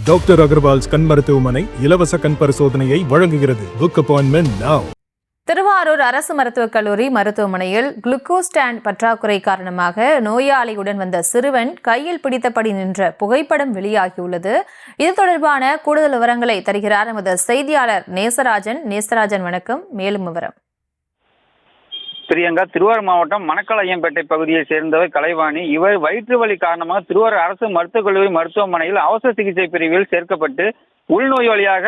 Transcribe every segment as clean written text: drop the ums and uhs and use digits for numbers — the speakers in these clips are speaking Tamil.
டாக்டர் அகர்வால்ஸ் கண் மருத்துவமனை இலவச கண் பரிசோதனையை வழங்குகிறது. Book appointment now. திருவாரூர் அரசு மருத்துவக் கல்லூரி மருத்துவமனையில் குளுக்கோஸ் ஸ்டாண்ட் பற்றாக்குறை காரணமாக நோயாளியுடன் வந்த சிறுவன் கையில் பிடித்தபடி நின்ற புகைப்படம் வெளியாகியுள்ளது. இது தொடர்பான கூடுதல் விவரங்களை தருகிறார் நமது செய்தியாளர் நேசராஜன். வணக்கம். மேலும் விவரம். பிரியங்கா, திருவாரூர் மாவட்டம் மணக்காளையம்பேட்டை பகுதியை சேர்ந்தவர் கலைவாணி. இவர் வயிற்று வலி காரணமாக திருவாரூர் அரசு மருத்துவக் கல்லூரி மருத்துவமனையில் அவசர சிகிச்சை பிரிவில் சேர்க்கப்பட்டு உள்நோயாளியாக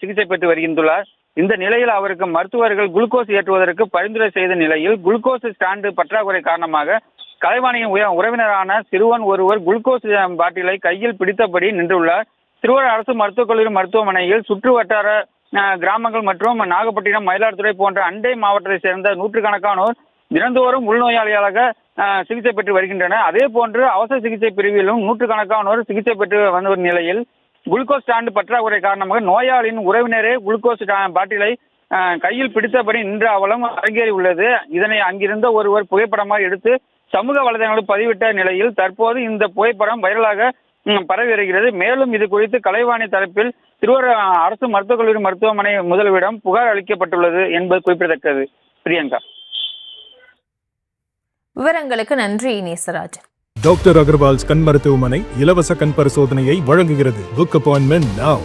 சிகிச்சை பெற்று வருகின்றார். இந்த நிலையில் அவருக்கு மருத்துவர்கள் குளுக்கோஸ் ஏற்றுவதற்கு பரிந்துரை செய்த நிலையில் குளுக்கோஸ் ஸ்டாண்டு பற்றாக்குறை காரணமாக கலைவாணியின் உறவினரான சிறுவன் ஒருவர் குளுக்கோஸ் பாட்டிலை கையில் பிடித்தபடி நின்றுள்ளார். திருவாரூர் அரசு மருத்துவக் கல்லூரி மருத்துவமனையில் சுற்று வட்டார கிராமங்கள் மற்றும் நாகப்பட்டினம், மயிலாடுதுறை போன்ற அண்டை மாவட்டத்தை சேர்ந்த நூற்றுக்கணக்கானோர் தினந்தோறும் உள்நோயாளியாக சிகிச்சை பெற்று வருகின்றனர். அதே போன்று அவசர சிகிச்சை பிரிவிலும் நூற்றுக்கணக்கானோர் சிகிச்சை பெற்று வந்த நிலையில் குளுக்கோஸ் ஸ்டாண்டு பற்றாக்குறை காரணமாக நோயாளியின் உறவினரே குளுக்கோஸ் பாட்டிலை கையில் பிடித்தபடி நின்ற அவலம் அரங்கேறி உள்ளது. இதனை அங்கிருந்த ஒருவர் புகைப்படமாக எடுத்து சமூக வலைதளங்களில் பதிவிட்ட நிலையில் தற்போது இந்த புகைப்படம் வைரலாக பரவி வருகிறது. மேலும் இது குறித்து கலைவாணி தரப்பில் திருவாரூர் அரசு மருத்துவக் கல்லூரி மருத்துவமனை முதல்வரிடம் புகார் அளிக்கப்பட்டுள்ளது என்பது குறிப்பிடத்தக்கது. பிரியங்கா, விவரங்களுக்கு நன்றி நேசராஜன். டாக்டர் அகர்வால்ஸ் கண் மருத்துவமனை இலவச கண் பரிசோதனையை வழங்குகிறது. Book appointment now.